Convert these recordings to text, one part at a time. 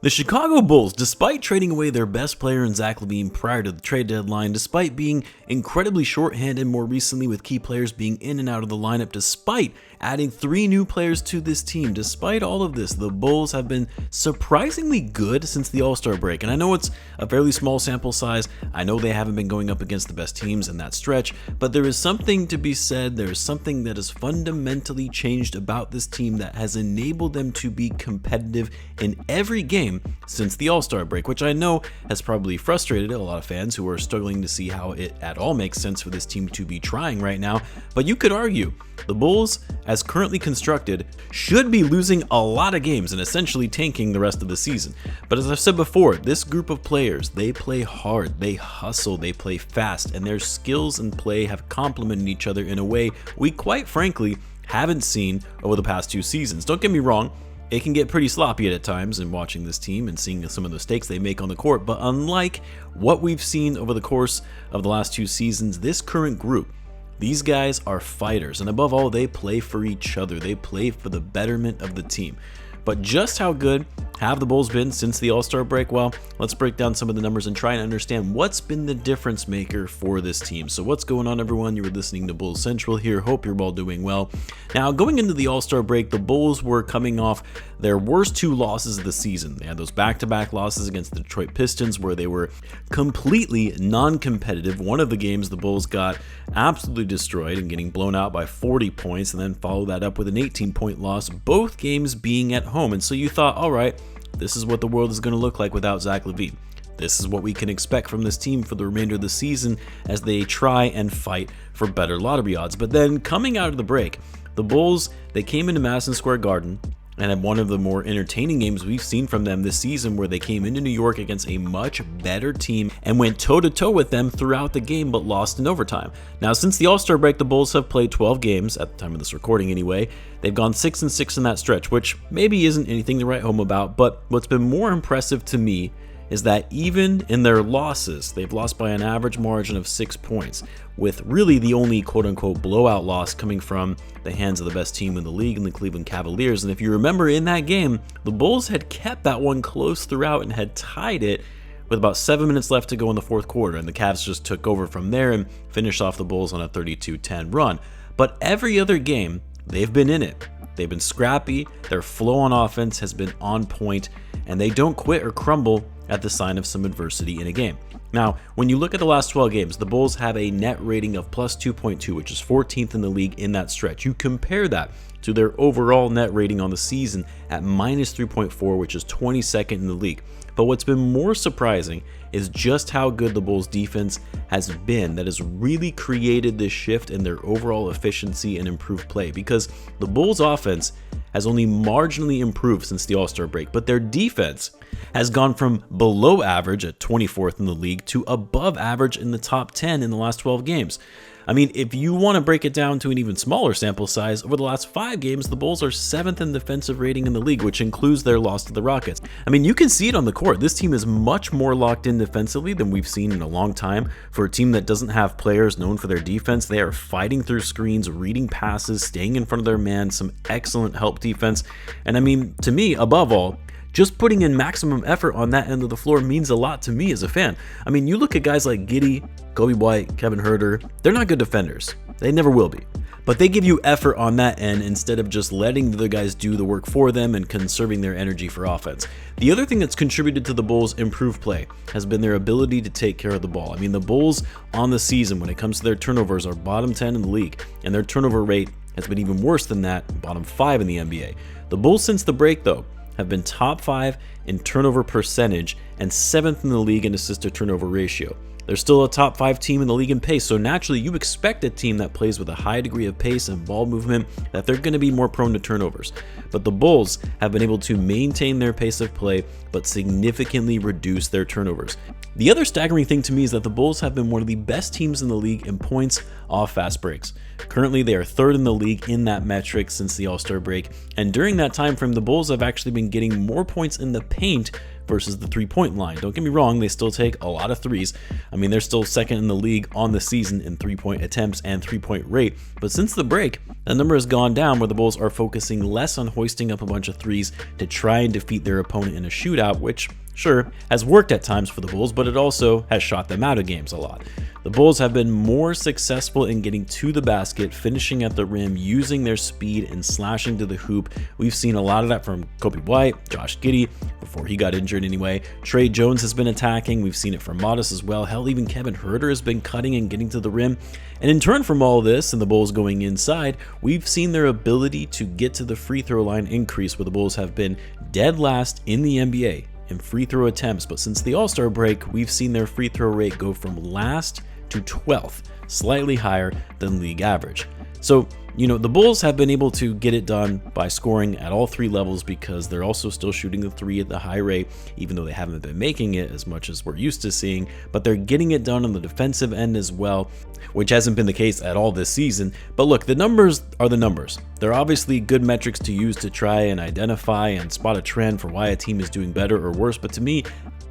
The Chicago Bulls, despite trading away their best player in Zach LaVine prior to the trade deadline, despite being incredibly shorthanded more recently with key players being in and out of the lineup, despite adding 3 new players to this team, despite all of this, the Bulls have been surprisingly good since the All-Star break. And I know it's a fairly small sample size. I know they haven't been going up against the best teams in that stretch, but there is something to be said. There is something that has fundamentally changed about this team that has enabled them to be competitive in every game since the All-Star break, which I know has probably frustrated a lot of fans who are struggling to see how it at all makes sense for this team to be trying right now. But you could argue the Bulls, as currently constructed, should be losing a lot of games and essentially tanking the rest of the season. But as I've said before, this group of players, they play hard, they hustle, they play fast, and their skills and play have complemented each other in a way we quite frankly haven't seen over the past 2 seasons. Don't get me wrong, it can get pretty sloppy at times in watching this team and seeing some of the mistakes they make on the court, but unlike what we've seen over the course of the last 2 seasons, this current group, these guys are fighters, and above all, they play for each other. They play for the betterment of the team. But just how good have the Bulls been since the All-Star break? Well, let's break down some of the numbers and try and understand what's been the difference maker for this team. So what's going on, everyone? You're listening to Bulls Central here. Hope you're all doing well. Now, going into the All-Star break, the Bulls were coming off their worst 2 losses of the season. They had those back-to-back losses against the Detroit Pistons where they were completely non-competitive. One of the games the Bulls got absolutely destroyed and getting blown out by 40 points, and then followed that up with an 18-point loss, both games being at home. And so you thought, all right, this is what the world is going to look like without Zach LaVine. This is what we can expect from this team for the remainder of the season as they try and fight for better lottery odds. But then coming out of the break, the Bulls, they came into Madison Square Garden and had one of the more entertaining games we've seen from them this season, where they came into New York against a much better team and went toe-to-toe with them throughout the game, but lost in overtime. Now, since the All-Star break, the Bulls have played 12 games, at the time of this recording anyway. They've gone 6-6 in that stretch, which maybe isn't anything to write home about, but what's been more impressive to me is that even in their losses, they've lost by an average margin of 6 points, with really the only quote-unquote blowout loss coming from the hands of the best team in the league in the Cleveland Cavaliers. And if you remember in that game, the Bulls had kept that one close throughout and had tied it with about 7 minutes left to go in the 4th quarter, and the Cavs just took over from there and finished off the Bulls on a 32-10 run. But every other game, they've been in it. They've been scrappy, their flow on offense has been on point, and they don't quit or crumble at the sign of some adversity in a game. Now, when you look at the last 12 games, the Bulls have a net rating of plus 2.2, which is 14th in the league in that stretch. You compare that to their overall net rating on the season at minus 3.4, which is 22nd in the league. But what's been more surprising is just how good the Bulls defense has been that has really created this shift in their overall efficiency and improved play, because the Bulls offense has only marginally improved since the All-Star break, but their defense has gone from below average at 24th in the league to above average in the top 10 in the last 12 games. I mean, if you want to break it down to an even smaller sample size, over the last 5 games, the Bulls are 7th in defensive rating in the league, which includes their loss to the Rockets. I mean, you can see it on the court. This team is much more locked in defensively than we've seen in a long time. For a team that doesn't have players known for their defense, they are fighting through screens, reading passes, staying in front of their man, some excellent help defense. And I mean, to me, above all, just putting in maximum effort on that end of the floor means a lot to me as a fan. I mean, you look at guys like Giddey, Kobe White, Kevin Huerter, they're not good defenders. They never will be. But they give you effort on that end instead of just letting the other guys do the work for them and conserving their energy for offense. The other thing that's contributed to the Bulls' improved play has been their ability to take care of the ball. I mean, the Bulls on the season, when it comes to their turnovers, are bottom 10 in the league, and their turnover rate has been even worse than that, bottom 5 in the NBA. The Bulls since the break, though, have been top 5 in turnover percentage and 7th in the league in assist to turnover ratio. They're still a top 5 team in the league in pace, so naturally you expect a team that plays with a high degree of pace and ball movement that they're going to be more prone to turnovers. But the Bulls have been able to maintain their pace of play but significantly reduce their turnovers. The other staggering thing to me is that the Bulls have been one of the best teams in the league in points off fast breaks. Currently, they are 3rd in the league in that metric since the All-Star break, and during that time frame, the Bulls have actually been getting more points in the paint versus the 3-point line. Don't get me wrong, they still take a lot of threes. I mean, they're still second in the league on the season in 3-point attempts and 3-point rate. But since the break, that number has gone down, where the Bulls are focusing less on hoisting up a bunch of threes to try and defeat their opponent in a shootout, which sure has worked at times for the Bulls, but it also has shot them out of games a lot. The Bulls have been more successful in getting to the basket, finishing at the rim, using their speed and slashing to the hoop. We've seen a lot of that from Kobe White, Josh Giddey, before he got injured anyway. Trey Jones has been attacking. We've seen it from Modest as well. Hell, even Kevin Huerter has been cutting and getting to the rim. And in turn from all this and the Bulls going inside, we've seen their ability to get to the free throw line increase, where the Bulls have been dead last in the NBA in free throw attempts. But since the All-Star break, we've seen their free throw rate go from last to 12th, slightly higher than league average. So, the Bulls have been able to get it done by scoring at all three levels, because they're also still shooting the three at the high rate, even though they haven't been making it as much as we're used to seeing, but they're getting it done on the defensive end as well, which hasn't been the case at all this season. But look, the numbers are the numbers. They're obviously good metrics to use to try and identify and spot a trend for why a team is doing better or worse, but to me,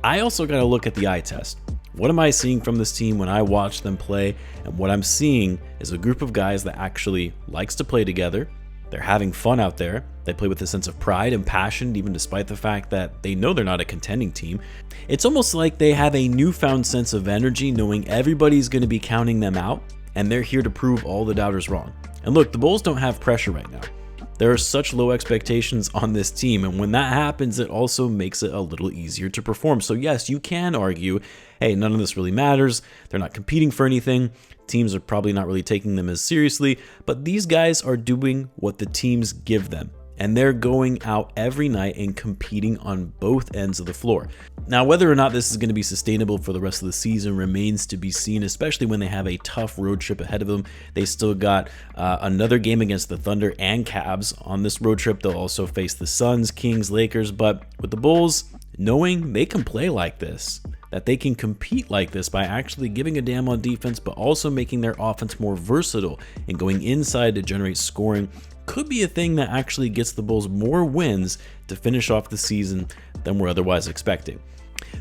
I also got to look at the eye test. What am I seeing from this team when I watch them play? And what I'm seeing is a group of guys that actually likes to play together. They're having fun out there. They play with a sense of pride and passion, even despite the fact that they know they're not a contending team. It's almost like they have a newfound sense of energy, knowing everybody's going to be counting them out, and they're here to prove all the doubters wrong. And look, the Bulls don't have pressure right now. There are such low expectations on this team, and when that happens, it also makes it a little easier to perform. So yes, you can argue, hey, none of this really matters. They're not competing for anything. Teams are probably not really taking them as seriously, but these guys are doing what the teams give them, and they're going out every night and competing on both ends of the floor. Now, whether or not this is going to be sustainable for the rest of the season remains to be seen, especially when they have a tough road trip ahead of them. They still got another game against the Thunder and Cavs on this road trip. They'll also face the Suns, Kings, Lakers, but with the Bulls, knowing they can play like this, that they can compete like this by actually giving a damn on defense, but also making their offense more versatile and going inside to generate scoring, could be a thing that actually gets the Bulls more wins to finish off the season than we're otherwise expecting.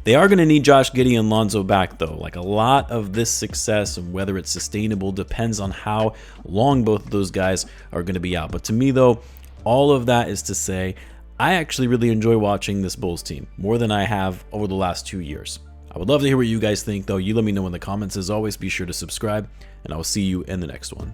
They are going to need Josh Giddey and Lonzo back, though. Like, a lot of this success and whether it's sustainable depends on how long both of those guys are going to be out. But to me, though, all of that is to say, I actually really enjoy watching this Bulls team more than I have over the last 2 years. I would love to hear what you guys think, though. You let me know in the comments. As always, be sure to subscribe, and I will see you in the next one.